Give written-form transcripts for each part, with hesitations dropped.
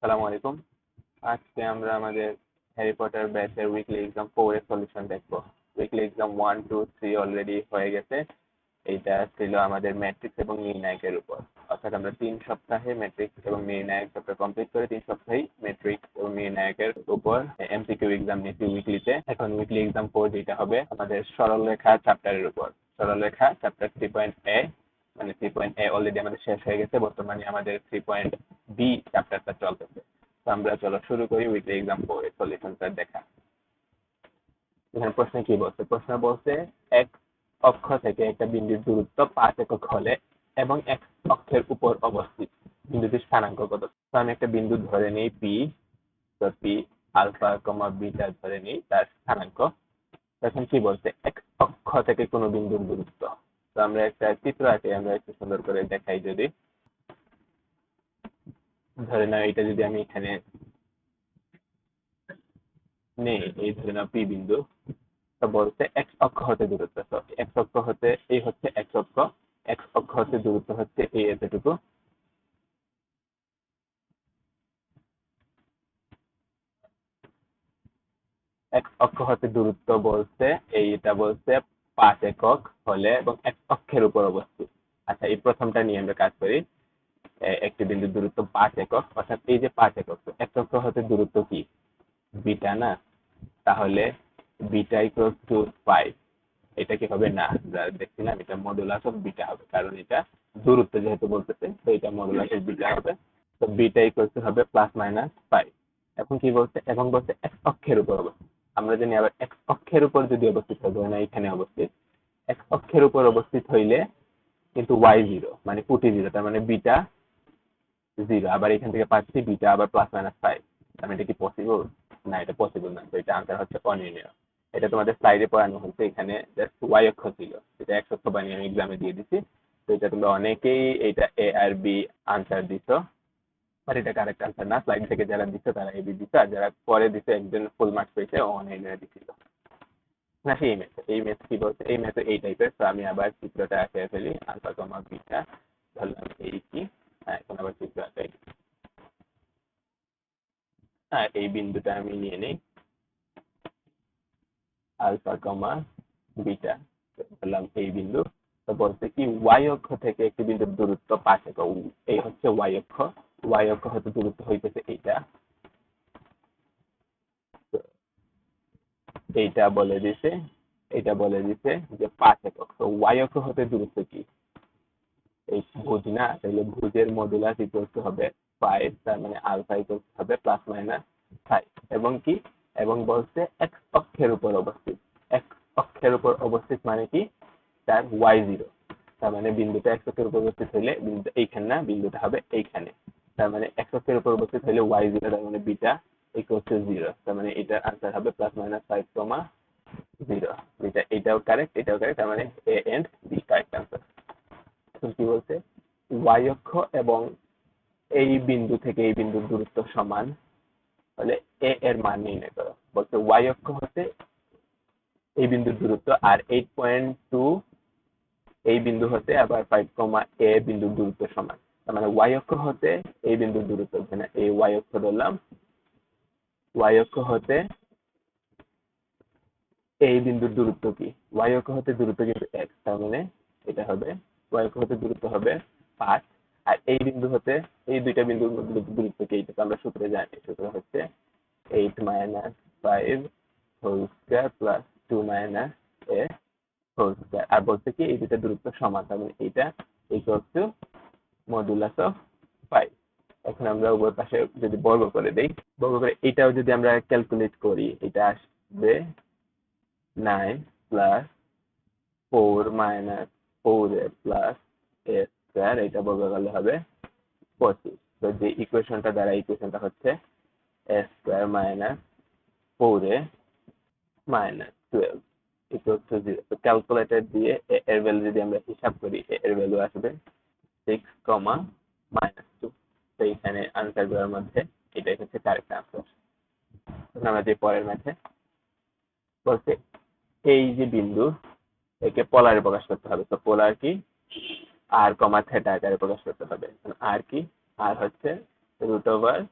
আসসালামু আলাইকুম। আজকে আমরা আমাদের হ্যারি পটার ব্যাচের উইকলি এক্সাম 4 এর সলিউশন দেখবো। উইকলি এক্সাম 1, 2, 3 অলরেডি হয়ে গেছে। এইটা ছিল আমাদের ম্যাট্রিক্স এবং নির্ণায়কের উপর। অর্থাৎ আমরা 3 সপ্তাহে ম্যাট্রিক্স এবং নির্ণায়ক চ্যাপ্টার কমপ্লিট করে 3 সপ্তাহেই ম্যাট্রিক্স এবং নির্ণায়কের উপর এমসিকিউ এক্সাম নিয়েছি উইকলিতে। এখন উইকলি এক্সাম 4 যেটা হবে আমাদের সরলরেখা চ্যাপ্টারের উপর। সরলরেখা চ্যাপ্টার 3.A, মানে 3.A অলরেডি আমাদের শেষ হয়ে গেছে, বর্তমানে আমাদের 3.B চ্যাপ্টারটা চলতেছে। তো আমরা চলো শুরু করি উইকলি এক্সাম 4 এর সলিউশনটা দেখা। এখানে প্রশ্ন কি বলছে? প্রশ্ন বলছে এক অক্ষ থেকে একটা বিন্দুর দূরত্ব 5 একক হলে এবং এক অক্ষের উপর অবস্থিত বিন্দুটির স্থানাঙ্ক কত? তো আমি একটা বিন্দু ধরে নিই পি, তো পি আলফা কমা বিটা ধরে নিই তার স্থানাঙ্ক। এখন কি বলছে? এক অক্ষ থেকে কোনো বিন্দুর দূরত্ব। তো আমরা একটা চিত্র আঁকি, আমরা একটু সুন্দর করে দেখাই। যদি ধরে নাও এটা যদি আমি এখানে নেই, এই ধরে নাও পি বিন্দু, তো বলছে এক্স অক্ষ হতে দূরত্ব। তো এক্স অক্ষ হতে এই হচ্ছে এক্স অক্ষ, এক্স অক্ষ হতে দূরত্ব হচ্ছে এই এতটুকু। এক্স অক্ষ হতে দূরত্ব বলছে এইটা বলছে 5 একক হলে এবং এক অক্ষের উপর অবস্থিত। আচ্ছা, এই প্রথমটা নিয়ে আমরা কাজ করি। একটি বিন্দুর দূরত্ব 5 একক, অর্থাৎ এই যে 5 একক, তো এক অক্ষ হতে দূরত্ব কি? বিটা না? তাহলে বিটা ইকুয়ালস টু 5। এটা কি হবে? না, দেখছিলাম এটা মডুলাস অফ বিটা হবে, কারণ এটা দূরত্ব যেহেতু বলতেছে, তো এটা মডুলাস অফ বিটা হবে। তো বিটা ইকুয়ালস হবে +-5। এখন কি বলছে? এখন বলছে এক্স অক্ষের উপর অবস্থিত। আমরা জানি আবার এক্স অক্ষের উপর যদি অবস্থিত হবে, না এখানে অবস্থিত, এক্স অক্ষের উপর অবস্থিত হইলে কিন্তু ওয়াই জিরো, মানে পুটি জিরো, তার মানে বিটা জিরো। আবার এখান থেকে পাচ্ছি বিটা আবার +-5। তার মানে এটা কি পসিবল? না, এটা পসিবল না। তো এটা আনসার হচ্ছে অনির্ণেয়। এটা তোমাদের স্লাইডে পড়ানো হচ্ছে, এখানে জাস্ট ওয়াই অক্ষ ছিল, এটা এক্স অক্ষ বানিয়ে আমি এক্সামে দিয়ে দিছি। তো এটা তোমরা অনেকেই এটা এ আর বি আনসার দিছো, বাট এটা কারেক্ট আনসার না। স্লাইড থেকে যারা দিচ্ছে তারা এ বি দিচ্ছে, আর যারা পরে দিচ্ছে একজন ফুল মার্কস পেয়েছে, ও অনির্ণয় দিছিল না। সেই ম্যাথ, এই ম্যাথ কি বলছে? এই ম্যাথ এই টাইপের। তো আমি আবার চিত্রটা আঁকে ফেলি। আলফা কমা বিটা ধরলাম এই কি। হ্যাঁ, এখন আবার চিত্র আঁকাই। হ্যাঁ, এই বিন্দুটা আমি নিয়ে নেই, আলফা কমা বিটা বললাম এই বিন্দু। তো বলছে কি ওয়াই অক্ষ থেকে একটি বিন্দুর দূরত্ব 5 একক। এই হচ্ছে ওয়াই অক্ষ, ওয়াই অক্ষ হতে দূরত্ব হইতেছে এইটা। তো এইটা বলে দিছে, এটা বলে দিছে যে 5 একক। তো ওয়াই অক্ষ হতে দূরত্ব কি? এই ভুজ না, তাহলে ভুজের মডুলাস ইকুয়াল হবে 5, তার মানে আলফা ইকুয়াল হবে +-5। এবং কি, এবং বলছে এক্স অক্ষের উপর অবস্থিত। এক্স অক্ষের উপর অবস্থিত মানে কি? তার ওয়াই জিরো। তার মানে বিন্দুটা এক্স অক্ষের উপর অবস্থিত হইলে বিন্দুটা এইখানে না, বিন্দুটা হবে এইখানে। তার মানে এক্স অক্ষের উপর অবস্থিত হইলে ওয়াই জিরো, তার মানে বিটা ইকুয়াল টু 0। তার মানে এটার আনসার হবে +-5, 0। এটাও কারেক্ট, এটাও কারেক্ট, তার মানে এ এন্ড বি কারেক্ট আনসার। এখন কি বলছে? ওয়াই অক্ষ এবং এই বিন্দু থেকে এই বিন্দুর দূরত্ব সমান হলে এ এর মান নির্ণয় করো। বলছে ওয়াই অক্ষ হতে এই বিন্দুর দূরত্ব আর 8.2 এই বিন্দু হতে আবার 5, এ বিন্দুর দূরত্ব সমান। তার মানে ওয়াই অক্ষ হতে এই বিন্দুর দূরত্ব, এখানে এই ওয়াই অক্ষ ধরলাম, ওয়াই অক্ষ হতে এই বিন্দুর দূরত্ব কি? ওয়াই অক্ষ হতে দূরত্ব কিন্তু এক্স, তার মানে এটা হবে ওয়াই অক্ষ হতে দূরত্ব হবে 5। আর এই বিন্দু হতে এই দুইটা বিন্দুর মধ্যে দূরত্ব কি? এটা তো আমরা সূত্রে জানি। সূত্র হচ্ছে 8 - 5 whole square plus 2 - a whole square. আর বলছে কি এই দুইটা দূরত্ব সমান, তার মানে এটা ইকুয়ালস টু মডুলাস অফ 5। এখন আমরা উভয় পাশে যদি বর্গ করে দেই, বর্গ করে এটাও যদি আমরা ক্যালকুলেট করি, এটা আসবে 9 plus 4 minus 4a plus a square, এটা বর্গ করলে হবে 25। তো যে ইকুয়েশনটা দ্বারা ইকুয়েশনটা হচ্ছে a square minus 4a minus 12 equal to 0। তো ক্যালকুলেটর দিয়ে a এর ভ্যালু যদি আমরা হিসাব করি, a এর ভ্যালু আসবে 6, -2। তো এখানে আনসার গুলোর মধ্যে এটাই হচ্ছে কারেক্ট আনসার। আমরা যে পরের ম্যাথে বলছে এই যে বিন্দু, একে পোলারে প্রকাশ করতে হবে। তো পোলার কি? আর কমা থেটা আকারে প্রকাশ করতে হবে। আর কি? আর হচ্ছে √/,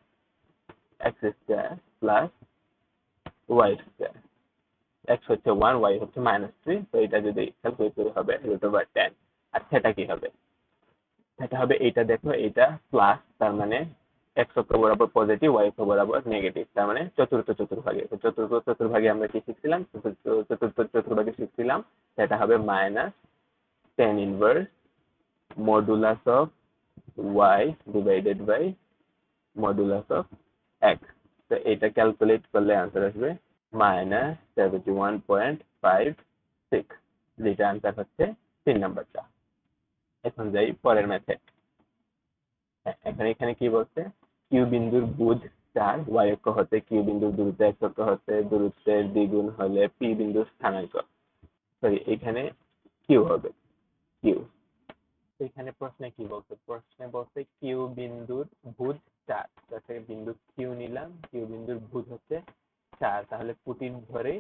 x square plus y square. x হচ্ছে 1, y হচ্ছে -3, তো এটা যদি ক্যালকুলেট হবে √10। আর থিটা কি হবে? থিটা হবে এটা, দেখো এটা প্লাস, তার মানে x অক্ষ বরাবর পজিটিভ, y অক্ষ বরাবর নেগেটিভ, তার মানে চতুর্থ চতুর্ভাগে। তো চতুর্থ চতুর্ভাগে আমরা কি শিখছিলাম? চতুর্থ চতুর্ভাগে শিখছিলাম সেটা হবে -tan inverse modulus of y divided by modulus of x। তো এটা ক্যালকুলেট করলে आंसर আসবে -71.56, যেটা आंसर হচ্ছে 3 নাম্বারটা। এখন যাই পরের ম্যাথে। এখানে কি বলছে? কিউ বিন্দুর বুধ 4, y অক্ষ হতে কিউ বিন্দুর দূরত্ব x অক্ষ হতে দূরত্বের দ্বিগুণ হলে p বিন্দুর স্থানাঙ্ক। সরি, এখানে কিউ হবে, কিউ। এখানে প্রশ্নে কি বলছে? প্রশ্নে বলছে কিউ বিন্দুর বুধ 4, তাহলে বিন্দু কিউ নিলাম, কিউ বিন্দুর বুধ হচ্ছে 4, তাহলে পুটির ধরে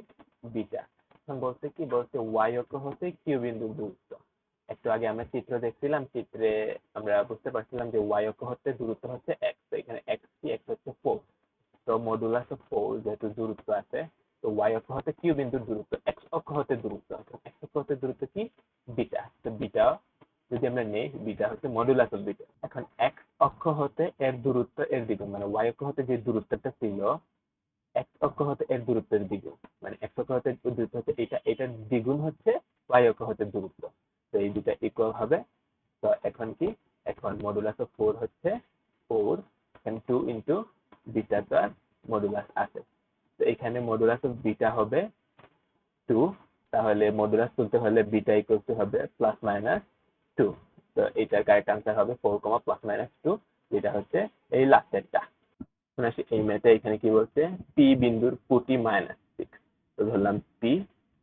বিটা। এখন বলছে কি? বলছে y অক্ষ হতে কিউ বিন্দুর দূরত্ব। একটু আগে আমরা চিত্র দেখছিলাম, চিত্রে আমরা বুঝতে পারছিলাম যে y অক্ষ হতে দূরত্ব হচ্ছে x, তো এখানে x কি? x হচ্ছে 4, তো মডুলাস অফ 4 যেহেতু দূরত্ব আছে, তো y অক্ষ হতে কিউ বিন্দুর দূরত্ব, x অক্ষ হতে দূরত্ব আছে, x অক্ষ হতে দূরত্ব কি? বিটা। তো বিটা যদি আমরা নেই, বিটা হচ্ছে মডুলাস অফ বিটা। এখন x অক্ষ হতে এর দূরত্ব এর দ্বিগুণ, মানে y অক্ষ হতে যে দূরত্বটা ছিল x অক্ষ হতে এর দূরত্বের দ্বিগুণ, মানে x অক্ষ হতে দূরত্ব হচ্ছে এটা, এটার দ্বিগুণ হচ্ছে y অক্ষ হতে দূরত্ব। তো এই দুটা ইকুয়াল হবে। তো এখন কি? এখন মডুলাস অফ 4 হচ্ছে 4, এন্ড 2 ইনটু বিটা, তো মডুলাস আছে, তো এখানে মডুলাস অফ বিটা হবে 2, তাহলে মডুলাস তুলতে হলে বিটা ইকুয়াল টু হবে +-2। তো এটার কারেক্ট आंसर হবে 4, +-2, যেটা হচ্ছে এই লাস্টেরটা। এখন আসি এই ম্যাথে। এখানে কি বলছে? পি বিন্দুর পুটি -6, তো ধরলাম পি,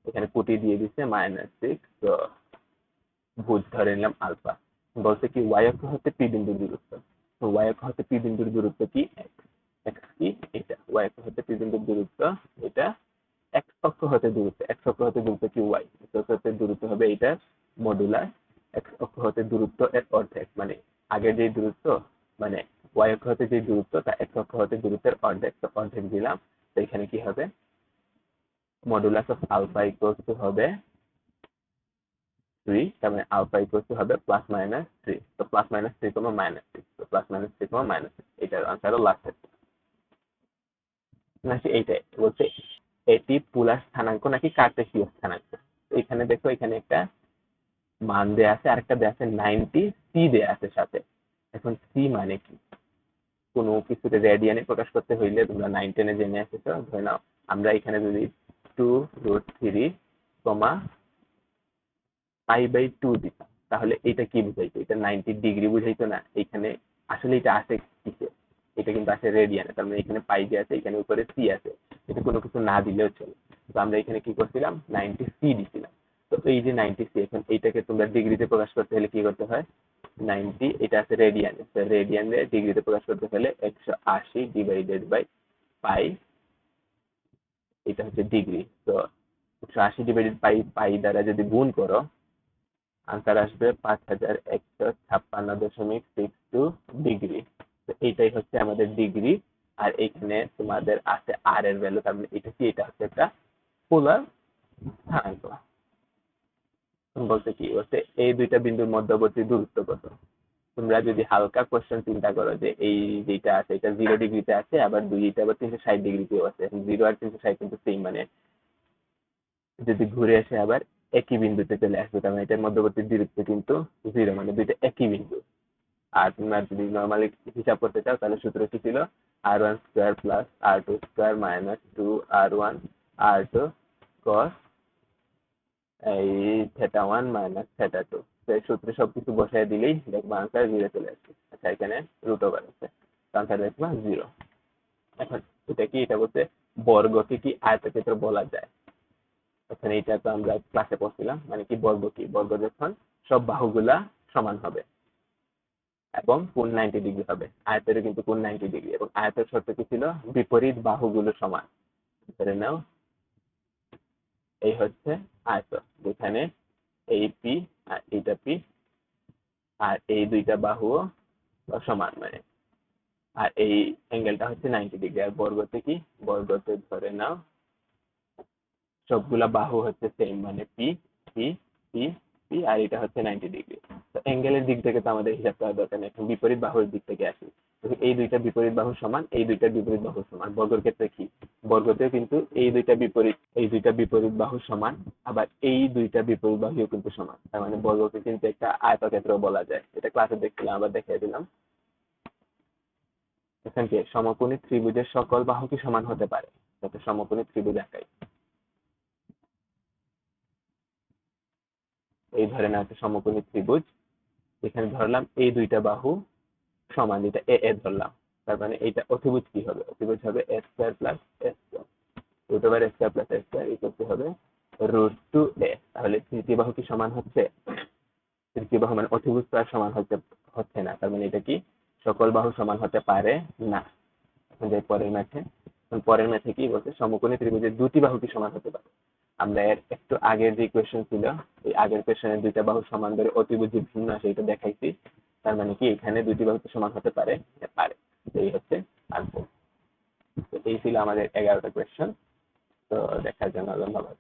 এখানে পুটি দিয়ে দিচ্ছে -6, তো ভুজ ধরে নিলাম আলফা। বলছে কি y অক্ষ হতে পি বিন্দুর দূরত্ব, তো y অক্ষ হতে পি বিন্দুর দূরত্ব কি? x, x কি? এটা y অক্ষ হতে পি বিন্দুর দূরত্ব, এটা x অক্ষ হতে দূরত্ব, x অক্ষ হতে দূরত্ব কি? y, x অক্ষ হতে দূরত্ব হবে এটা মডুলাস x অক্ষ হতে দূরত্ব এর অর্ধেক, মানে আগের যে দূরত্ব, মানে y অক্ষ হতে যে দূরত্ব তা x অক্ষ হতে দূরত্বের অর্ধেক, তো অর্ধেক দিলাম। তো এখানে কি হবে? Modulus of alpha equals to হবে 3, তার মানে আলফা ইকুয়ালস টু হবে +-3, তো +-3, -6, তো +-3, -6, এটার आंसर হলো লাস্টের। নাকি এইটাই বলছে এটি পোলার স্থানাঙ্ক নাকি কার্টেসীয় স্থানাঙ্ক। এখানে দেখো, এখানে একটা মান দেয়া আছে, আরেকটা দেয়া আছে 90, সি দেয়া আছে সাথে। এখন সি মানে কি? কোনো কিছুকে রেডিয়ানে প্রকাশ করতে হইলে তোমরা 9, 10 জেনে এসেছো। ধরে নাও আমরা এখানে যদি 2√3, π/2 দিতাম, তাহলে এটা কি বুঝাইতো? এটা 90 ডিগ্রি বুঝাইতো না? এখানে আসলে এটা আছে কিসে? এটা কিন্তু আছে রেডিয়ানে, তার মানে এখানে পাই দিয়ে আছে, এখানে উপরে সি আছে, এটা কোনো কিছু না দিলেও চলে। তো আমরা এখানে কি করছিলাম? 90 সি দিছিলাম। তো এই যে 90 সি, এখন এইটাকে তোমরা ডিগ্রিতে প্রকাশ করতে হলে কি করতে হয়? 90, এটা আছে রেডিয়ানে, তো রেডিয়ানে ডিগ্রিতে প্রকাশ করতে হলে 180 ডিভাইডেড বাই পাই, এটা হচ্ছে ডিগ্রি। তো 180 ডিভাইডেড বাই পাই দ্বারা যদি গুণ করো, आंसर আসবে 5156.62 ডিগ্রি। তো এইটাই হচ্ছে আমাদের ডিগ্রি। আর এখানে তোমাদের আছে আর এর ভ্যালু, তার মানে এটা কি? এটা হচ্ছে একটা পোলার স্থানাঙ্ক। বলতে কি বলতে, এই দুইটা বিন্দুর মধ্যবর্তী দূরত্ব কত? তোমরা যদি হালকা কোশ্চেন চিন্তা করো যে এই যেটা আছে এটা 0 ডিগ্রিতে আছে, আবার দুইটা আবার 360 ডিগ্রিতেও আছে, 0 আর 360 কিন্তু সেম, মানে যদি ঘুরে আসে আবার একই বিন্দুতে চলে আসবে, তার মানে এটার মধ্যবর্তী দূরত্ব কিন্তু 0, মানে দুইটা একই বিন্দু। আর তোমরা যদি নর্মালি হিসাব করতে চাও, তাহলে সূত্র কি ছিল? r1² plus r2² minus 2r1 r2 cos এই θ1 মাইনাস θ2। তো এই সূত্রে সবকিছু বসায় দিলেই দেখবা आंसर 0 চলে আসবে। আচ্ছা, এখানে রুট ওভার আছে, आंसर দেখবা 0। এখন এটা কি? এটা বলতে বর্গকে কি আয়তক্ষেত্র বলা যায়? এখন এটা তো আমরা ক্লাসে পড়ছিলাম, মানে কি বর্গ কি? বর্গ যখন সব বাহুগুলা সমান হবে এবং কোণ 90 ডিগ্রি হবে, আয়তেরও কিন্তু কোণ 90 ডিগ্রি, এবং আয়তের শর্ত কি ছিল? বিপরীত বাহুগুলো সমান। ধরে নাও এই হচ্ছে আয়ত, যেখানে এই পি আর এইটা পি, আর এই দুইটা বাহুও সমান, মানে আর এই অ্যাঙ্গেলটা হচ্ছে 90 ডিগ্রি। আর বর্গতে কি, বর্গতে ধরে নাও সবগুলা বাহু হচ্ছে সেম, মানে পি পি পি পি, আর এটা হচ্ছে 90 ডিগ্রি। তো অ্যাঙ্গেলের দিক থেকে তো আমাদের হিসাব করার দরকার নেই, এখন বিপরীত বাহুর দিক থেকে আসি। তো এই দুইটা বিপরীত বাহু সমান, এই দুইটা বিপরীত বাহু সমান। বর্গের ক্ষেত্রে কি, বর্গতেও কিন্তু এই দুইটা বিপরীত বাহু সমান, আবার এই দুইটা বিপরীত বাহুও কিন্তু সমান। তার মানে বর্গকে কিন্তু একটা আয়তক্ষেত্র বলা যায়। এটা ক্লাসে দেখছিলাম, আবার দেখিয়ে দিলাম। এখান থেকে সমকোণী ত্রিভুজের সকল বাহু কি সমান হতে পারে? যাতে সমকোণী ত্রিভুজ আঁকাই, এই ধরে না একটা সমকোণী ত্রিভুজ, এখানে ধরলাম এই দুইটা বাহু সমান, এটা এ এ ধরলাম। তার মানে এইটা অতিভুজ কি হবে, অতিভুজ হবে a square plus a square, root over a square plus a square equal to হবে √2a। তাহলে তৃতীয় বাহু কি সমান হচ্ছে, তৃতীয় বাহু মানে অতিভুজ তো আর সমান হচ্ছে হচ্ছে না, তার মানে এটা কি সকল বাহু সমান হতে পারে না। এখন যাই পরের ম্যাথে। পরের ম্যাথে কি বলছে, সমকোণী ত্রিভুজের দুটি বাহু কি সমান হতে পারে। আমরা এর একটু আগের যে কোয়েশ্চেন ছিল, এই আগের কোয়েশ্চেনের দুইটা বাহু সমান ধরে অতিভুজ যে ভিন্ন আছে এটা দেখাইছি। তার মানে কি এখানে দুইটি বাহু কি সমান হতে পারে, পারে। এই হচ্ছে আনসার। তো এই ছিল আমাদের 11টা কোয়েশ্চেন। তো দেখার জন্য ধন্যবাদ।